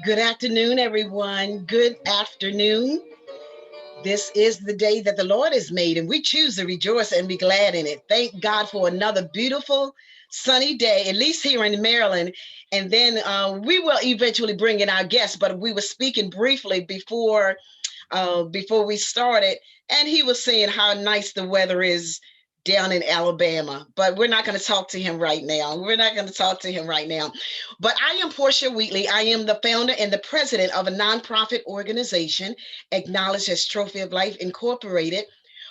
Good afternoon, everyone. Good afternoon. This is the day that the Lord has made, and we choose to rejoice and be glad in it. Thank God for another beautiful, sunny day, at least here in Maryland. And then we will eventually bring in our guests, but we were speaking briefly before we started, and he was saying how nice the weather is down in Alabama. But we're not going to talk to him right now. We're not going to talk to him right now. But I am Portia Wheatley. I am the founder and the president of a nonprofit organization acknowledged as Trophy of Life Incorporated,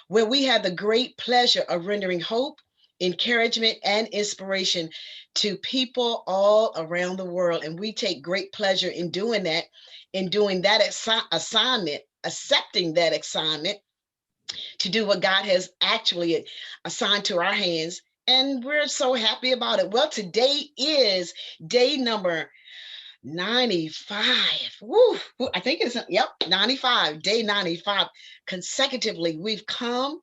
where we have the great pleasure of rendering hope, encouragement, and inspiration to people all around the world. And we take great pleasure in doing that assignment, accepting that assignment to do what God has actually assigned to our hands. And we're so happy about it. Well, today is day number 95. Woo, I think it's, yep, 95, day 95. Consecutively, we've come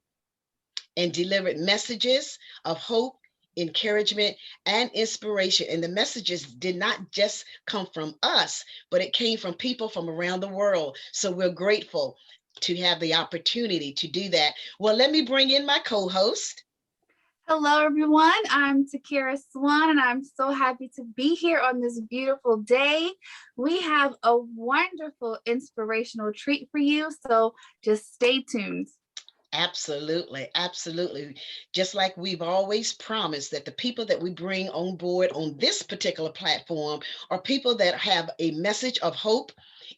and delivered messages of hope, encouragement, and inspiration. And the messages did not just come from us, but it came from people from around the world. So we're grateful to have the opportunity to do that. Well, let me bring in my co-host. Hello, everyone. I'm Takira Swan, and I'm so happy to be here on this beautiful day. We have a wonderful inspirational treat for you, so just stay tuned. Absolutely, absolutely. Just like we've always promised that the people that we bring on board on this particular platform are people that have a message of hope,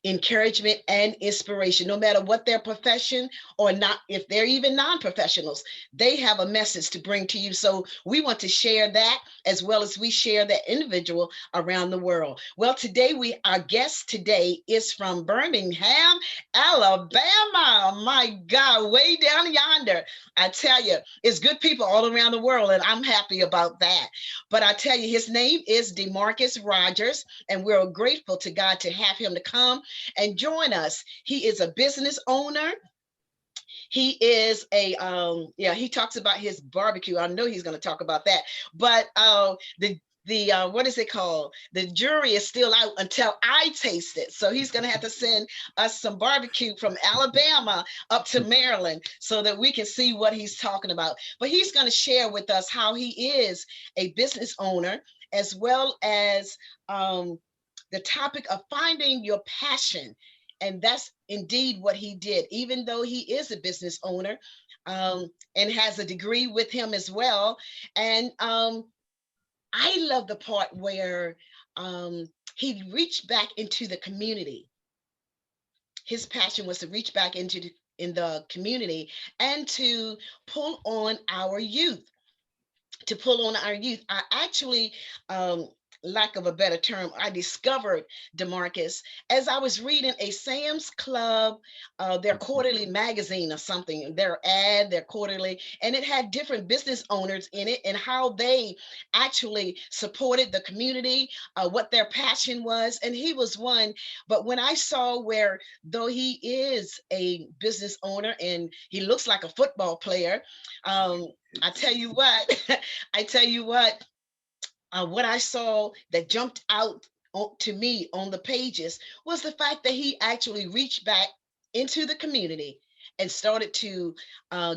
encouragement, and inspiration, no matter what their profession or not, if they're even non-professionals, they have a message to bring to you. So we want to share that as well as we share that individual around the world. Well, today our guest today is from Birmingham, Alabama. My God, way down yonder. I tell you, it's good people all around the world, and I'm happy about that. But I tell you, his name is DeMarcus Rodgers, and we're grateful to God to have him to come and join us. He is a business owner. He is he talks about his barbecue. I know he's going to talk about that. But the what is it called? The jury is still out until I taste it. So he's going to have to send us some barbecue from Alabama up to Maryland so that we can see what he's talking about. But he's going to share with us how he is a business owner, as well as the topic of finding your passion. And that's indeed what he did, even though he is a business owner and has a degree with him as well. And I love the part where he reached back into the community. His passion was to reach back in the community and to pull on our youth. I actually, lack of a better term, I discovered DeMarcus as I was reading a Sam's Club, their quarterly magazine or something, their quarterly, and it had different business owners in it and how they actually supported the community, what their passion was. And he was one. But when I saw where, though he is a business owner and he looks like a football player, I tell you what, what I saw that jumped out to me on the pages was the fact that he actually reached back into the community and started to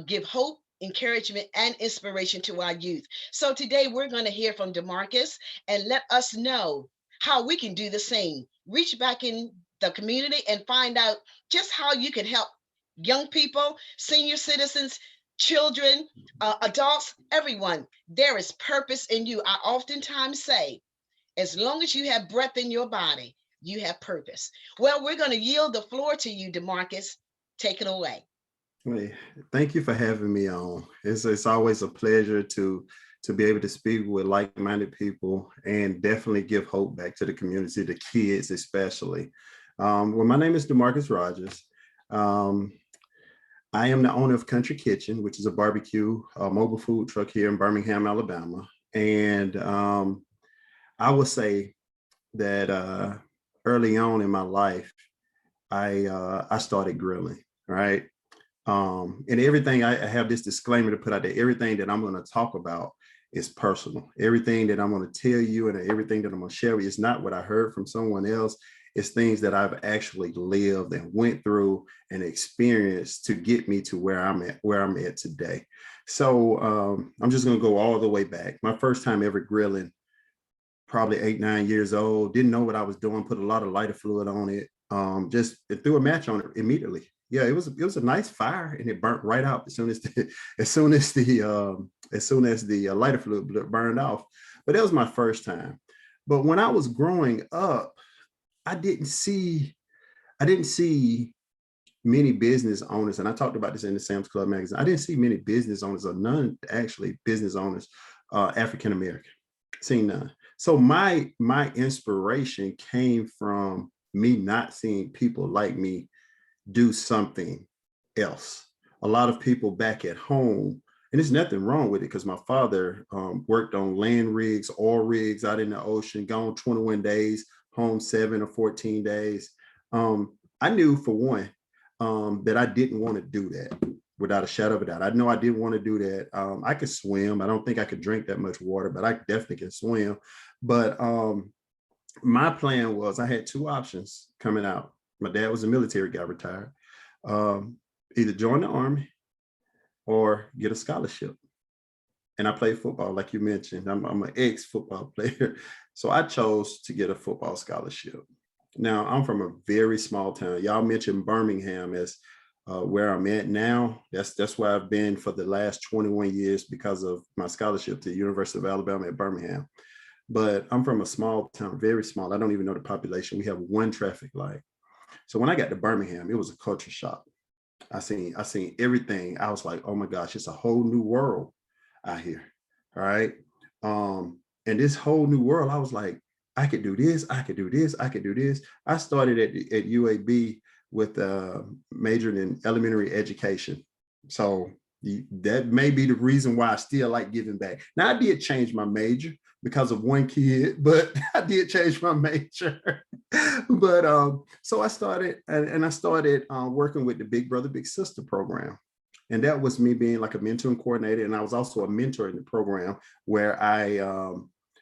give hope, encouragement, and inspiration to our youth. So today we're going to hear from DeMarcus and let us know how we can do the same. Reach back in the community and find out just how you can help young people, senior citizens, children, adults, everyone. There is purpose in you. I oftentimes say, as long as you have breath in your body, you have purpose. Well, we're going to yield the floor to you, DeMarcus. Take it away. Hey, thank you for having me on. It's always a pleasure to be able to speak with like-minded people and definitely give hope back to the community, the kids especially. Well, my name is DeMarcus Rodgers. I am the owner of Kuntri Kitchen, which is a barbecue mobile food truck here in Birmingham, Alabama. And I would say that early on in my life, I started grilling, right? And everything, I have this disclaimer to put out there, everything that I'm going to talk about is personal. Everything that I'm going to tell you and everything that I'm going to share with you is not what I heard from someone else. It's things that I've actually lived and went through and experienced to get me to where I'm at today. So I'm just going to go all the way back. My first time ever grilling, probably 8, 9 years old, didn't know what I was doing, put a lot of lighter fluid on it, just threw a match on it immediately. Yeah, it was a nice fire, and it burnt right out as soon as the lighter fluid burned off. But that was my first time. But when I was growing up, I didn't see many business owners, and I talked about this in the Sam's Club magazine. I didn't see many business owners, or none actually business owners, African American. Seen none. So my inspiration came from me not seeing people like me do something else. A lot of people back at home, and there's nothing wrong with it, because my father worked on land rigs, oil rigs out in the ocean, gone 21 days, home 7 or 14 days. I knew, for one, that I didn't want to do that, without a shadow of a doubt. I know I didn't want to do that. I could swim. I don't think I could drink that much water, but I definitely can swim. But my plan was, I had two options coming out. My dad was a military guy, retired. Either join the Army or get a scholarship. And I played football, like you mentioned. I'm an ex-football player. So I chose to get a football scholarship. Now, I'm from a very small town. Y'all mentioned Birmingham as where I'm at now. That's where I've been for the last 21 years because of my scholarship to the University of Alabama at Birmingham. But I'm from a small town, very small. I don't even know the population. We have one traffic light. So when I got to Birmingham, it was a culture shock. I seen everything. I was like, oh my gosh, it's a whole new world out here. All right. And this whole new world, I was like, I could do this, I could do this, I could do this. I started at UAB with majoring in elementary education. So that may be the reason why I still like giving back. Now, I did change my major because of one kid, but I did change my major. But so I started, and I started working with the Big Brother, Big Sister program. And that was me being like a mentoring coordinator. And I was also a mentor in the program, where I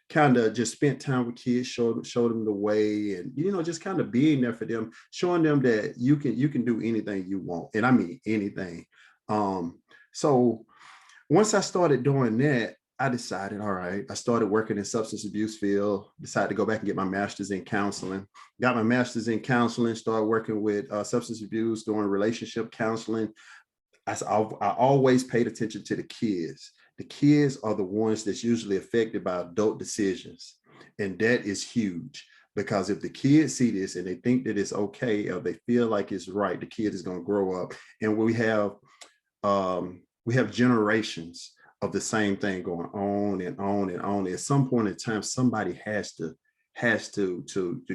kind of just spent time with kids, showed them the way, and just kind of being there for them, showing them that you can do anything you want, and I mean anything. So once I started doing that, I decided, all right, I started working in substance abuse field, decided to go back and get my master's in counseling, got my master's in counseling, started working with substance abuse, doing relationship counseling. I always paid attention to the kids. The kids are the ones that's usually affected by adult decisions. And that is huge, because if the kids see this and they think that it's okay, or they feel like it's right, the kid is going to grow up. And we have generations of the same thing going on and on and on. At some point in time, somebody has to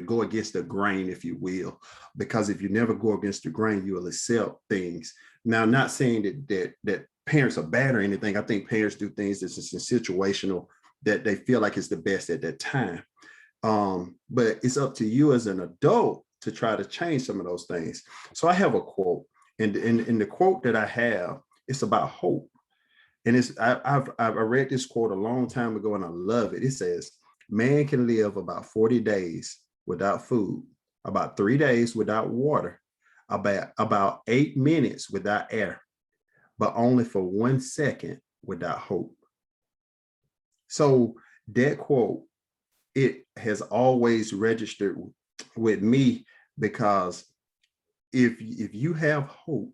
go against the grain, if you will, because if you never go against the grain, you will accept things. Now, not saying that parents are bad or anything. I think parents do things that's just situational, that they feel like it's the best at that time. But it's up to you as an adult to try to change some of those things. So I have a quote, and the quote that I have, it's about hope. And I read this quote a long time ago, and I love it. It says, man can live about 40 days without food, about 3 days without water, about 8 minutes without air, but only for 1 second without hope. So that quote, it has always registered with me, because if you have hope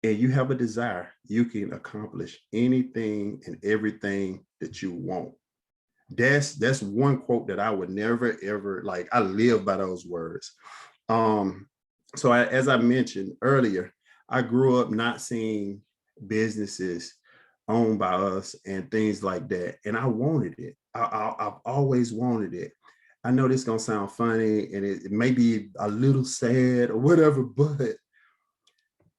and you have a desire, you can accomplish anything and everything that you want. That's one quote that I would never, ever, like, I live by those words. So as I mentioned earlier, I grew up not seeing businesses owned by us and things like that. And I wanted it. I've always wanted it. I know this is going to sound funny, and it may be a little sad or whatever, but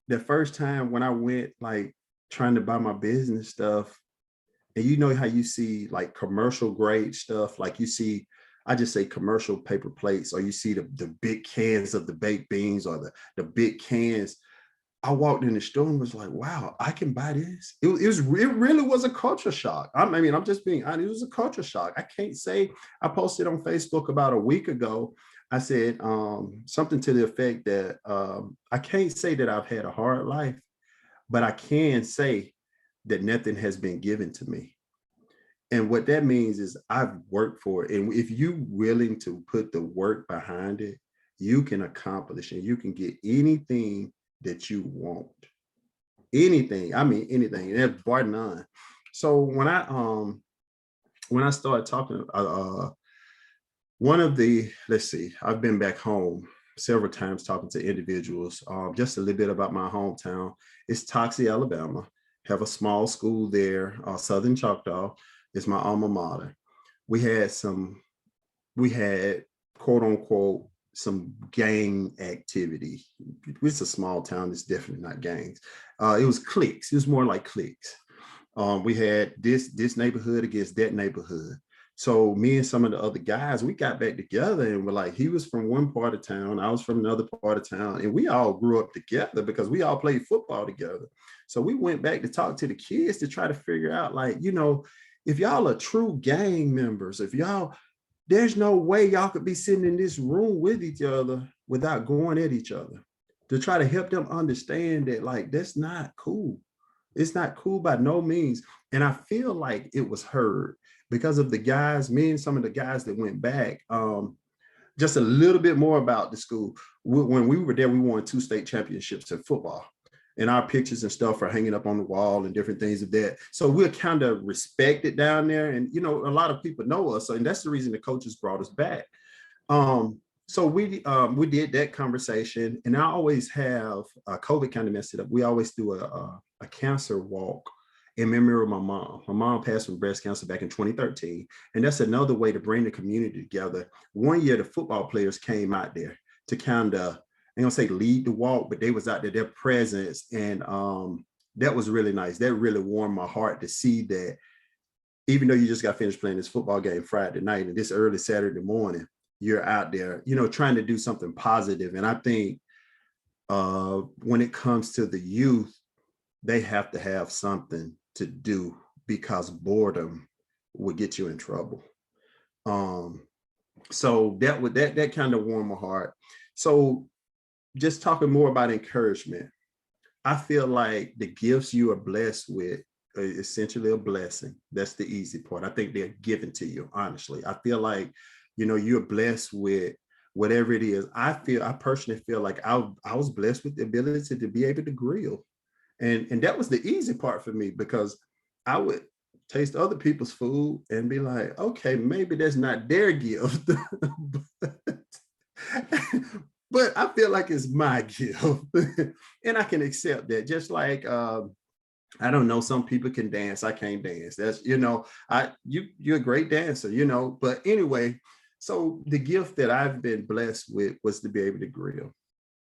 the first time when I went, like, trying to buy my business stuff, and you know how you see like commercial grade stuff, like you see, I just say commercial paper plates, or you see the big cans of the baked beans, or the big cans. I walked in the store and was like, wow, I can buy this. It really was a culture shock. I mean, I'm just being honest. It was a culture shock. I can't say. I posted on Facebook about a week ago. I said something to the effect that I can't say that I've had a hard life, but I can say that nothing has been given to me. And what that means is I've worked for it. And if you're willing to put the work behind it, you can accomplish and you can get anything that you want. Anything. I mean anything. And bar none. So when I started talking, one of the, let's see, I've been back home several times talking to individuals. Just a little bit about my hometown. It's Toxie, Alabama. Have a small school there, Southern Choctaw. It's my alma mater. We had quote unquote some gang activity. It's a small town. It's definitely not gangs. It was cliques. It was more like cliques. We had this neighborhood against that neighborhood. So me and some of the other guys, we got back together and we're like, he was from one part of town, I was from another part of town, and we all grew up together because we all played football together. So we went back to talk to the kids to try to figure out, like, if y'all are true gang members, there's no way y'all could be sitting in this room with each other without going at each other, to try to help them understand that, like, that's not cool. It's not cool by no means. And I feel like it was heard because of the guys, me and some of the guys that went back. Just a little bit more about the school. When we were there, we won 2 state championships in football. And our pictures and stuff are hanging up on the wall and different things of that. So we're kind of respected down there. And, a lot of people know us. And that's the reason the coaches brought us back. So we did that conversation. And I always have, COVID kind of messed it up. We always do a cancer walk in memory of my mom. My mom passed from breast cancer back in 2013. And that's another way to bring the community together. One year, the football players came out there to kind of, I'm gonna say lead the walk, but they was out there, their presence. And that was really nice. That really warmed my heart to see that even though you just got finished playing this football game Friday night and this early Saturday morning, you're out there, trying to do something positive. And I think when it comes to the youth, they have to have something to do because boredom would get you in trouble. So that kind of warmed my heart. So just talking more about encouragement, I feel like the gifts you are blessed with are essentially a blessing. That's the easy part. I think they're given to you, honestly. I feel like, you're blessed with whatever it is. I personally feel like I was blessed with the ability to be able to grill. And that was the easy part for me because I would taste other people's food and be like, okay, maybe that's not their gift. But I feel like it's my gift and I can accept that. Just like, I don't know, some people can dance. I can't dance. That's, you're a great dancer, but anyway, so the gift that I've been blessed with was to be able to grill.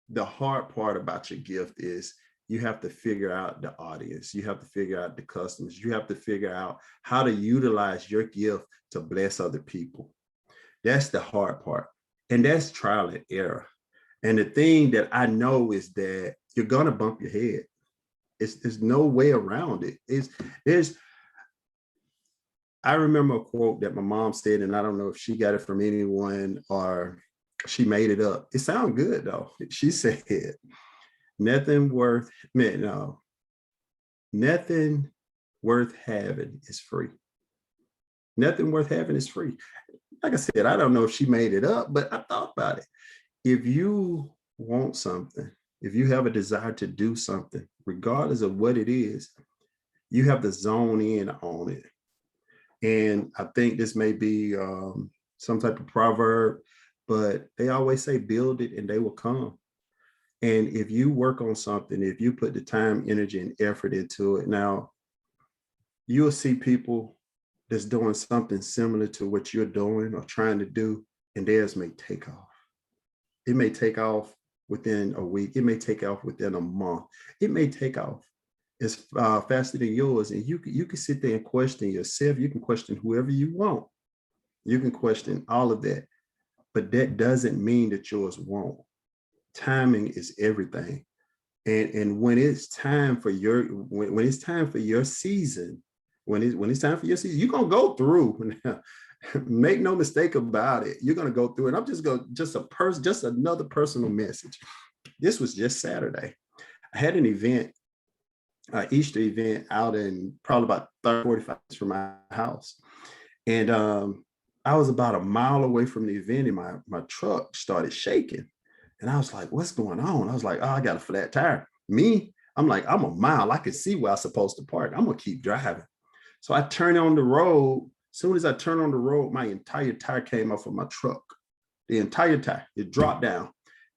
The hard part about your gift is you have to figure out the audience. You have to figure out the customers. You have to figure out how to utilize your gift to bless other people. That's the hard part. And that's trial and error. And the thing that I know is that you're going to bump your head. There's no way around it. I remember a quote that my mom said, and I don't know if she got it from anyone or she made it up. It sounds good though. She said, nothing worth having is free. Nothing worth having is free. Like I said, I don't know if she made it up, but I thought about it. If you want something, if you have a desire to do something, regardless of what it is, you have to zone in on it. And I think this may be some type of proverb, but they always say, build it and they will come. And if you work on something, if you put the time, energy, and effort into it, now you'll see people that's doing something similar to what you're doing or trying to do, and theirs may take off. It may take off within a week. It may take off within a month. It may take off as faster than yours. And you can sit there and question yourself. You can question whoever you want. You can question all of that. But that doesn't mean that yours won't. Timing is everything. And when it's time for your when it's time for your season, when it's time for your season, you're gonna go through. Make no mistake about it. You're gonna go through it. I'm just another personal message. This was just Saturday. I had an event, Easter event out in probably about 30, 45 minutes from my house. And I was about a mile away from the event and my truck started shaking. And I was like, what's going on? I was like, oh, I got a flat tire. I'm like, I'm a mile. I can see where I'm supposed to park. I'm going to keep driving. So I turned on the road. As soon as I turned on the road, my entire tire came off of my truck. The entire tire, it dropped down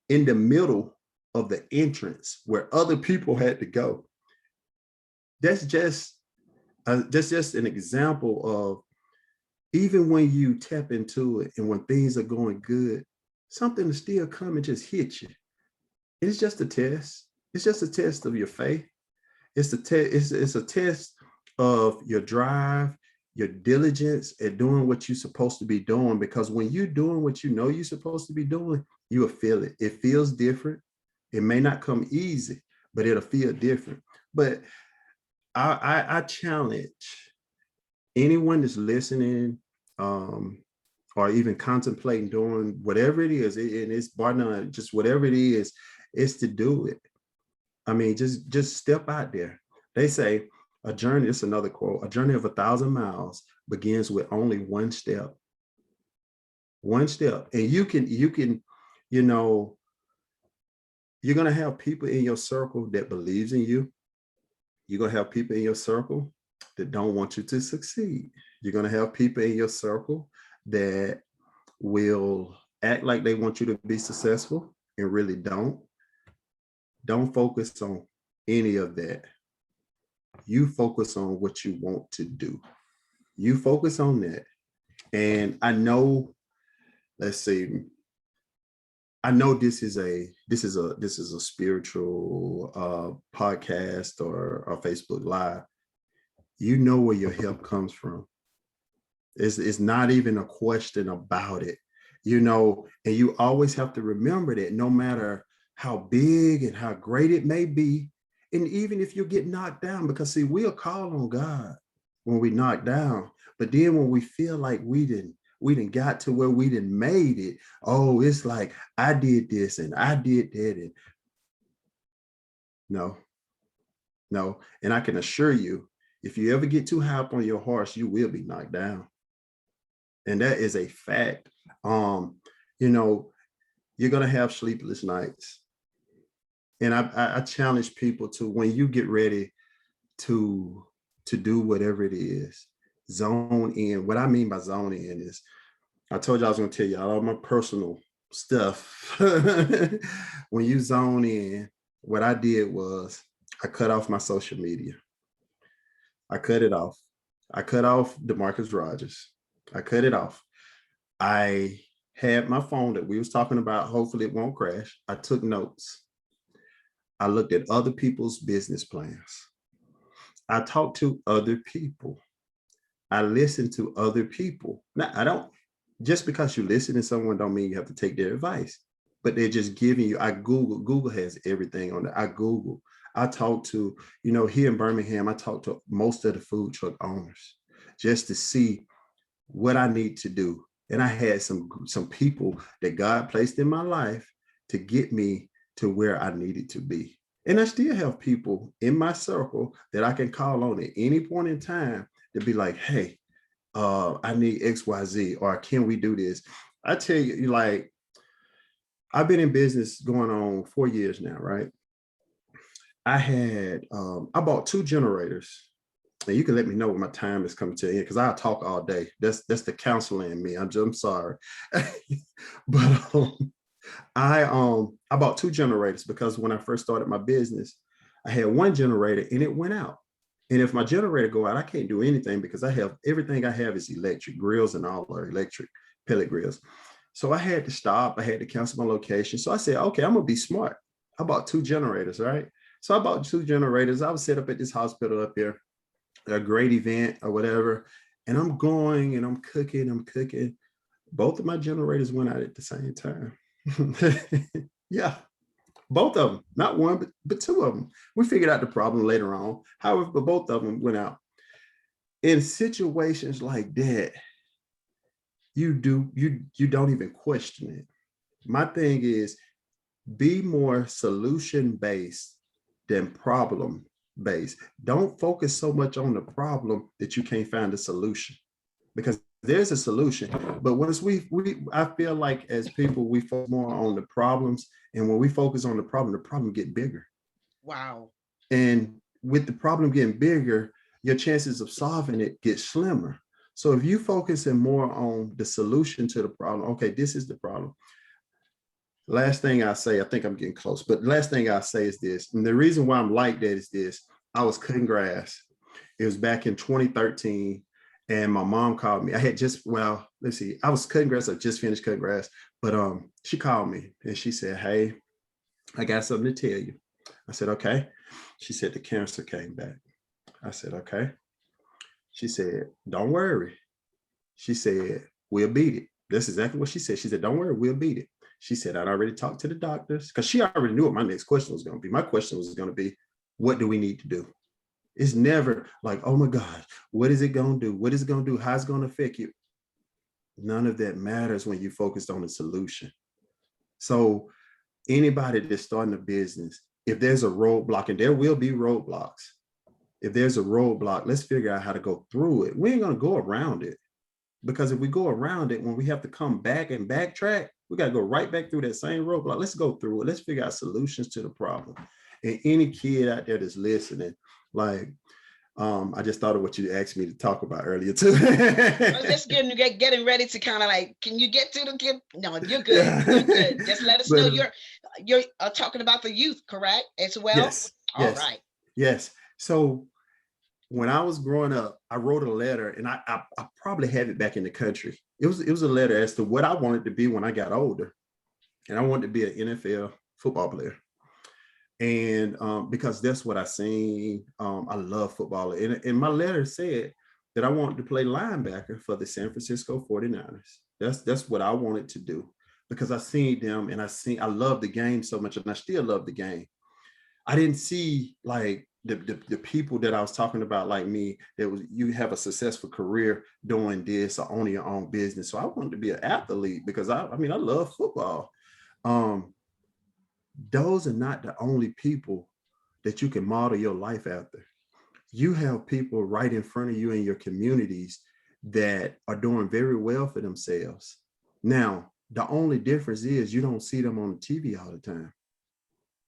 in the middle of the entrance where other people had to go. That's just an example of, even when you tap into it and when things are going good, something will still come and just hit you. It's just a test. It's just a test of your faith. It's a test of your drive, your diligence at doing what you're supposed to be doing. Because when you're doing what you know you're supposed to be doing, you will feel it. It feels different. It may not come easy, but it'll feel different. But I challenge anyone that's listening, or even contemplating doing whatever it is, and it's bar none, just whatever it is to do it. I mean, just step out there. They say a journey, it's another quote, a journey of 1,000 miles begins with only one step. One step. And you can, you know, you're going to have people in your circle that believes in you. You're going to have people in your circle that don't want you to succeed. You're going to have people in your circle that will act like they want you to be successful and really don't. Don't focus on any of that. You focus on what you want to do. You focus on that. And I know, let's see, I know this is a spiritual podcast or a Facebook Live. You know where your help comes from. It's not even a question about it, you know, and you always have to remember that no matter how big and how great it may be, and even if you get knocked down, because see, we'll call on God when we knock down, but then when we feel like we didn't got to where we didn't made it, oh, it's like I did this and I did that, and no. And I can assure you, if you ever get too high up on your horse, you will be knocked down. And that is a fact. You know, you're gonna have sleepless nights. And I challenge people to, when you get ready to do whatever it is, zone in. What I mean by zone in is, I told you I was gonna tell you all my personal stuff. When you zone in, what I did was I cut off my social media. I cut it off. I cut off DeMarcus Rodgers. I cut it off. I had my phone that we was talking about. Hopefully it won't crash. I took notes. I looked at other people's business plans. I talked to other people. I listened to other people. Now, just because you listen to someone don't mean you have to take their advice, but they're just giving you, Google has everything on it. I talked to, here in Birmingham, I talked to most of the food truck owners just to see what I need to do. And I had some people that God placed in my life to get me to where I needed to be. And I still have people in my circle that I can call on at any point in time to be like, hey, I need XYZ, or can we do this? I tell you, like, I've been in business going on 4 years now, right? I bought 2 generators. And you can let me know when my time is coming to an end, because I'll talk all day. That's the counselor in me. I'm sorry. But I bought 2 generators because when I first started my business, I had 1 generator and it went out. And if my generator go out, I can't do anything because everything I have is electric. Grills and all are electric, pellet grills. So I had to stop. I had to cancel my location. So I said, okay, I'm gonna be smart. I bought 2 generators, right? So I bought 2 generators. I was set up at this hospital up here, a great event or whatever. And I'm going and I'm cooking. Both of my generators went out at the same time. Yeah, Both of them, not one, but two of them. We figured out the problem later on. However, but both of them went out. In situations like that, you don't even question it. My thing is, be more solution based than problem based. Don't focus so much on the problem that you can't find a solution, because there's a solution. But once I feel like as people, we focus more on the problems, and when we focus on the problem get bigger. Wow. And with the problem getting bigger, your chances of solving it get slimmer. So if you focusing more on the solution to the problem, okay, this is the problem. Last thing I say, I think I'm getting close, but last thing I say is this. And the reason why I'm like that is this. I was cutting grass. It was back in 2013. And my mom called me. I had just, well, let's see. I was cutting grass. I just finished cutting grass. But she called me and she said, hey, I got something to tell you. I said, okay. She said, the cancer came back. I said, okay. She said, don't worry. She said, we'll beat it. That's exactly what she said. She said, don't worry, we'll beat it. She said, I'd already talked to the doctors, because she already knew what my next question was going to be. My question was going to be, what do we need to do? It's never like, oh my God, what is it going to do? What is it going to do? How's it going to affect you? None of that matters when you focused on the solution. So anybody that's starting a business, if there's a roadblock, and there will be roadblocks, if there's a roadblock, let's figure out how to go through it. We ain't going to go around it, because if we go around it, when we have to come back and backtrack, we got to go right back through that same roadblock. Let's go through it. Let's figure out solutions to the problem. And any kid out there that's listening, like, I just thought of what you asked me to talk about earlier too. I was just getting ready to kind of like, can you get to the kid? No, you're good. Yeah. You're good. Just let us know you're talking about the youth, correct, as well? Yes. All yes. right. Yes. So when I was growing up, I wrote a letter, and I probably have it back in the country. It was a letter as to what I wanted to be when I got older, and I wanted to be an NFL football player. And because that's what I seen. I love football, and my letter said that I wanted to play linebacker for the San Francisco 49ers. That's what I wanted to do, because I seen them, and I love the game so much, and I still love the game. I didn't see like the people that I was talking about, like me, that was, you have a successful career doing this or owning your own business. So I wanted to be an athlete, because I love football. Those are not the only people that you can model your life after. You have people right in front of you in your communities that are doing very well for themselves. Now, the only difference is you don't see them on the TV all the time,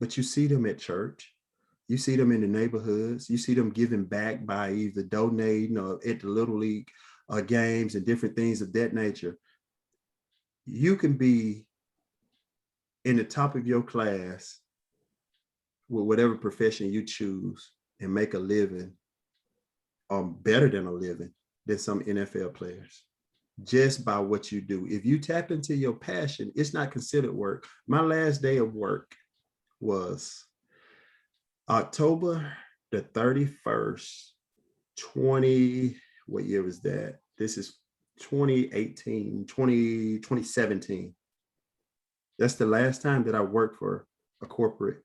but you see them at church. You see them in the neighborhoods. You see them giving back by either donating or at the Little League games and different things of that nature. You can be in the top of your class with whatever profession you choose and make a living, better than a living, than some NFL players, just by what you do. If you tap into your passion, it's not considered work. My last day of work was October the 31st, what year was that? This is 2017. That's the last time that I worked for worked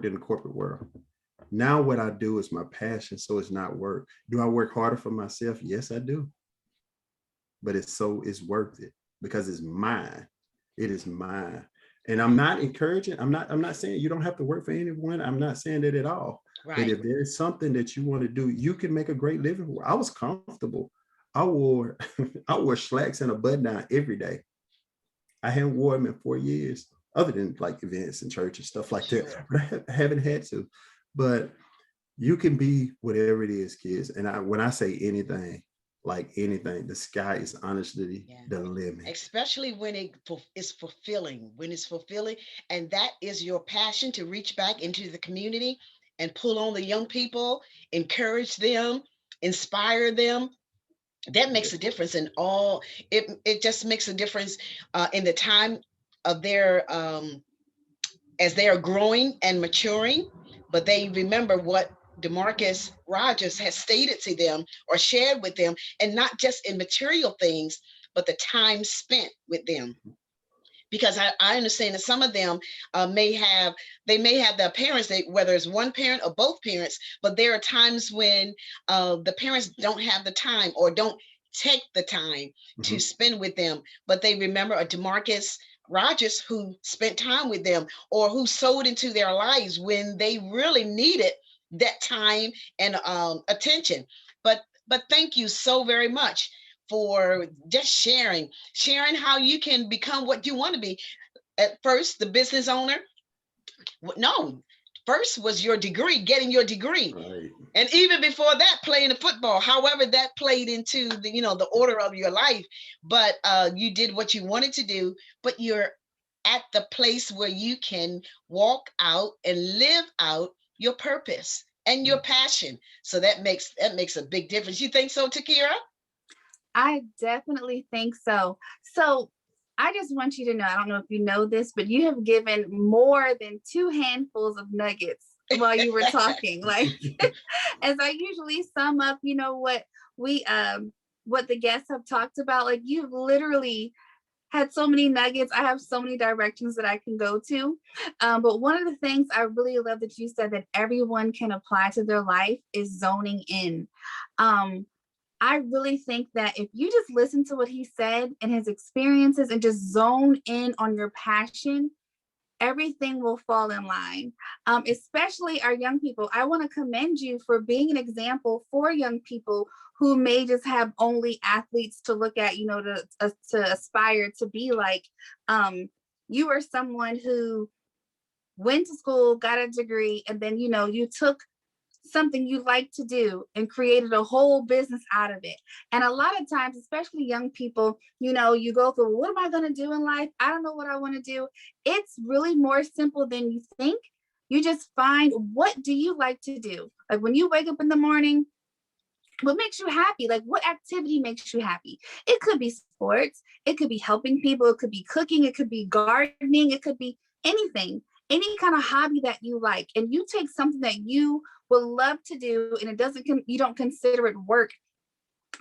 in the corporate world. Now what I do is my passion, so it's not work. Do I work harder for myself? Yes, I do. But it's worth it, because it's mine. It is mine. And I'm not encouraging, I'm not saying you don't have to work for anyone. I'm not saying that at all. Right. But if there's something that you want to do, you can make a great living. I was comfortable. I wore slacks and a button down every day. I haven't worn them in 4 years, other than like events and church and stuff like that. But I haven't had to. But you can be whatever it is, kids. And when I say anything, like anything, the sky is honestly the limit. Especially when it is fulfilling, and that is your passion, to reach back into the community and pull on the young people, encourage them, inspire them. That makes a difference in all. It just makes a difference in the time of their as they are growing and maturing. But they remember what DeMarcus Rodgers has stated to them or shared with them, and not just in material things, but the time spent with them. because I understand that some of them may have their parents, whether it's one parent or both parents, but there are times when the parents don't have the time or don't take the time to spend with them, but they remember a DeMarcus Rodgers who spent time with them or who sowed into their lives when they really needed that time and attention. But thank you so very much for just sharing how you can become what you want to be. At first, the business owner. No, first was your degree, getting your degree. Right. And even before that, playing the football, however that played into the order of your life. But you did what you wanted to do, but you're at the place where you can walk out and live out your purpose and your passion. So that makes a big difference. You think so, Takira? I definitely think so. So I just want you to know, I don't know if you know this, but you have given more than 2 handfuls of nuggets while you were talking. Like, as I usually sum up, what what the guests have talked about, like you've literally had so many nuggets. I have so many directions that I can go to. But one of the things I really love that you said that everyone can apply to their life is zoning in. I really think that if you just listen to what he said and his experiences and just zone in on your passion, everything will fall in line, especially our young people. I want to commend you for being an example for young people who may just have only athletes to look at, to aspire to be like. You are someone who went to school, got a degree, and then, you took something you like to do and created a whole business out of it. And a lot of times, especially young people, you go through, what am I going to do in life? I don't know what I want to do. It's really more simple than you think. You just find, what do you like to do? Like when you wake up in the morning, what makes you happy? Like what activity makes you happy? It could be sports. It could be helping people. It could be cooking. It could be gardening. It could be anything, any kind of hobby that you like. And you take something that you would love to do, and you don't consider it work,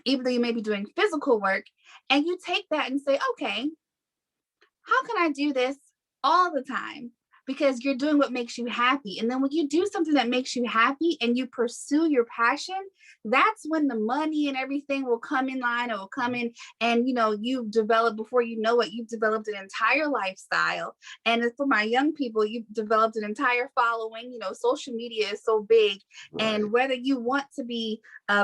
even though you may be doing physical work, and you take that and say, okay, how can I do this all the time? Because you're doing what makes you happy. And then when you do something that makes you happy and you pursue your passion, that's when the money and everything will come in line. It will come in, and you've developed, before you know it, you've developed an entire lifestyle. And for my young people, you've developed an entire following. Social media is so big. Right. And whether you want to be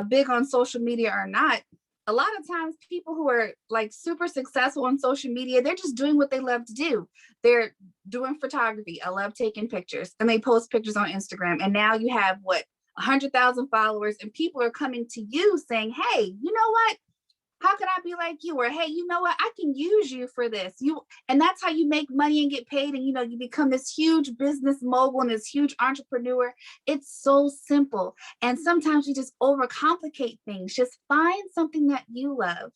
big on social media or not, a lot of times people who are like super successful on social media, they're just doing what they love to do. They're doing photography. I love taking pictures, and they post pictures on Instagram. And now you have 100,000 followers, and people are coming to you saying, hey, you know what? How can I be like you? Or, hey, you know what? I can use you for this. And that's how you make money and get paid. And, you become this huge business mogul and this huge entrepreneur. It's so simple. And sometimes we just overcomplicate things. Just find something that you love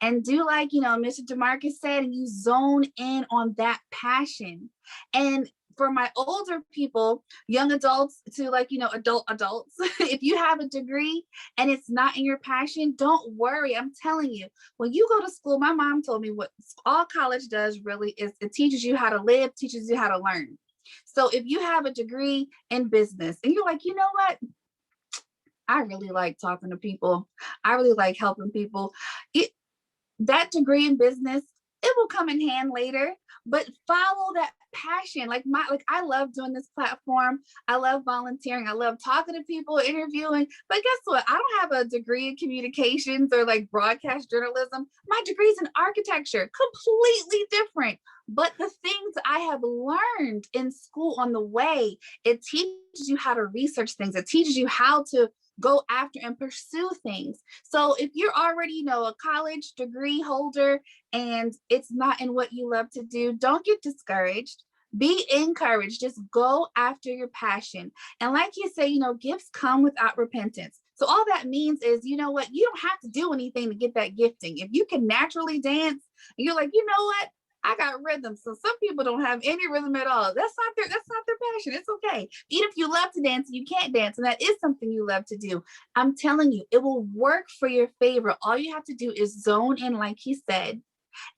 and do like, Mr. DeMarcus said, and you zone in on that passion. And for my older people, young adults to adults, if you have a degree and it's not in your passion, don't worry. I'm telling you, when you go to school, my mom told me what all college does really is it teaches you how to live, teaches you how to learn. So if you have a degree in business and you're like, you know what? I really like talking to people. I really like helping people. That degree in business, it will come in hand later, but follow that passion. Like I love doing this platform. I love volunteering. I love talking to people, interviewing. But guess what? I don't have a degree in communications or like broadcast journalism. My degree is in architecture, completely different. But the things I have learned in school on the way, it teaches you how to research things. It teaches you how to go after and pursue things. So if you're already, a college degree holder and it's not in what you love to do, don't get discouraged. Be encouraged. Just go after your passion. And like you say, gifts come without repentance. So all that means is, you know what? You don't have to do anything to get that gifting. If you can naturally dance, and you're like, you know what? I got rhythm. So some people don't have any rhythm at all. That's not their passion. It's okay. Even if you love to dance, you can't dance, and that is something you love to do. I'm telling you, it will work for your favor. All you have to do is zone in, like he said,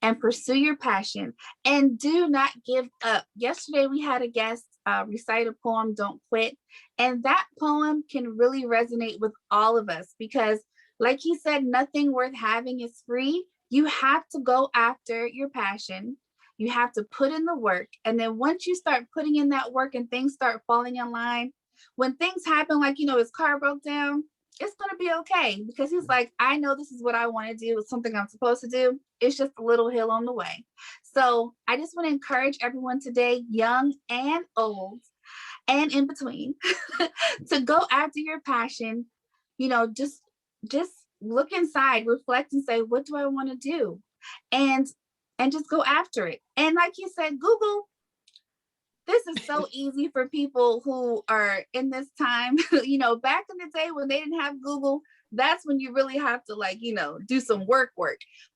and pursue your passion, and do not give up. Yesterday, we had a guest recite a poem, Don't Quit. And that poem can really resonate with all of us because, like he said, nothing worth having is free. You have to go after your passion. You have to put in the work. And then once you start putting in that work and things start falling in line, when things happen, like, his car broke down, it's going to be okay because he's like, I know this is what I want to do. It's something I'm supposed to do. It's just a little hill on the way. So I just want to encourage everyone today, young and old and in between, to go after your passion. Just look inside, reflect and say, what do I want to do? And just go after it. And like you said, Google. This is so easy for people who are in this time. Back in the day when they didn't have Google, that's when you really have to do some work.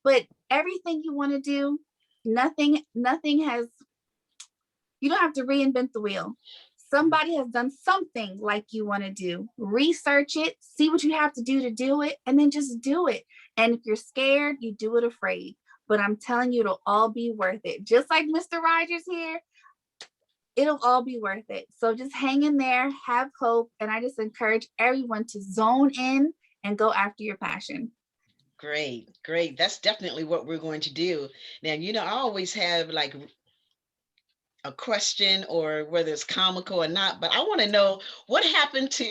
But everything you want to do, nothing has, you don't have to reinvent the wheel. Somebody has done something like you want to do. Research it, see what you have to do it, and then just do it. And if you're scared, you do it afraid. But I'm telling you, it'll all be worth it. Just like Mr. Rodgers here, it'll all be worth it. So just hang in there, have hope. And I just encourage everyone to zone in and go after your passion. Great. That's definitely what we're going to do. Now, I always have like a question, or whether it's comical or not, but I want to know what happened to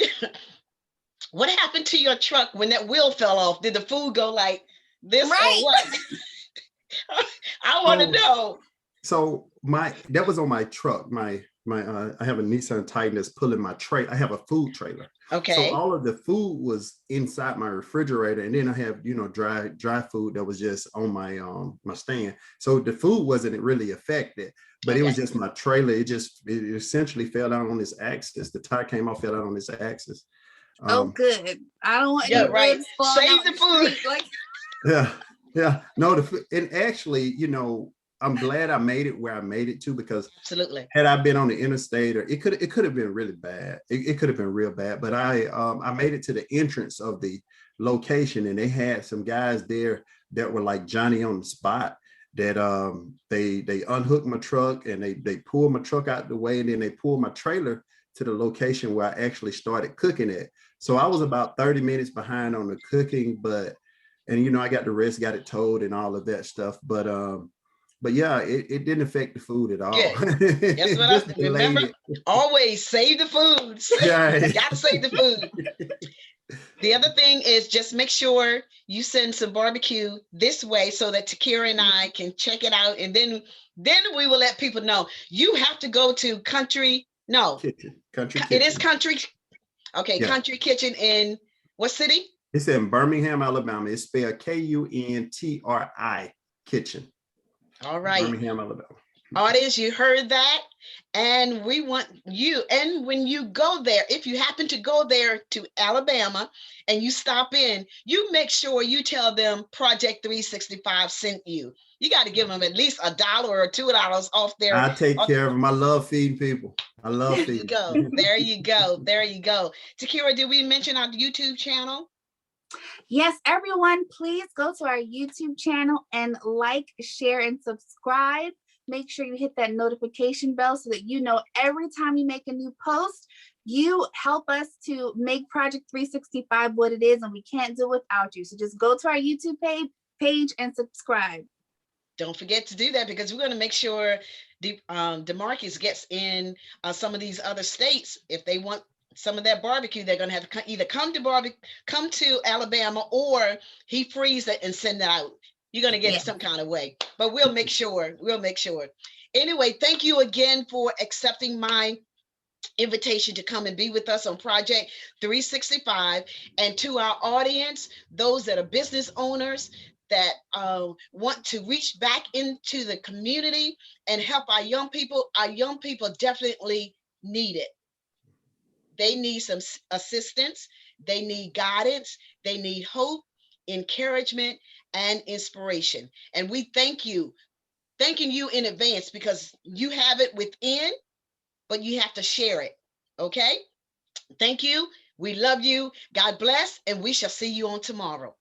your truck when that wheel fell off. Did the food go like this, right, or what? I want to know. So that was on my truck. I have a Nissan Titan that's pulling my tray. I have a food trailer. Okay. So all of the food was inside my refrigerator, and then I have dry food that was just on my my stand. So the food wasn't really affected, but It was just my trailer. It essentially fell down on its axis. The tire came off, fell down on its axis. Good. I don't want right. Save the food. Yeah. No, and actually, I'm glad I made it where I made it to, because absolutely, had I been on the interstate, or it could have been really bad. It could have been real bad. But I made it to the entrance of the location, and they had some guys there that were like Johnny on the spot. That they unhooked my truck, and they pulled my truck out the way, and then they pulled my trailer to the location where I actually started cooking at. So I was about 30 minutes behind on the cooking, and I got the rest, got it towed and all of that stuff. But yeah, it didn't affect the food at all. That's what I remember. Always save the food. Yeah. Got to save the food. The other thing is just make sure you send some barbecue this way so that Takira and I can check it out. And then we will let people know. You have to go to Kuntri Kitchen. It is Kuntri. Okay, yeah. Kuntri Kitchen in what city? It's in Birmingham, Alabama. It's spelled Kuntri Kitchen. All right. Birmingham, Alabama. Audience, you heard that. And we want you, and when you go there, if you happen to go there to Alabama and you stop in, you make sure you tell them Project 365 sent you. You got to give them at least $1 or $2 off their. I take care of them. I love feeding people. I love feeding. There you go. Takira, did we mention our YouTube channel? Yes, everyone, please go to our YouTube channel and like, share, and subscribe. Make sure you hit that notification bell so that you know every time we make a new post. You help us to make Project 365 what it is, and we can't do it without you. So just go to our YouTube page and subscribe. Don't forget to do that, because we're going to make sure DeMarcus gets in some of these other states. If they want some of that barbecue, they're going to have to either come to Alabama, or he frees it and send it out. You're going to get it some kind of way, but we'll make sure. Anyway, thank you again for accepting my invitation to come and be with us on Project 365. And to our audience, those that are business owners that want to reach back into the community and help our young people definitely need it. They need some assistance. They need guidance. They need hope, encouragement, and inspiration. And we thanking you in advance, because you have it within, but you have to share it. Okay? Thank you. We love you. God bless. And we shall see you on tomorrow.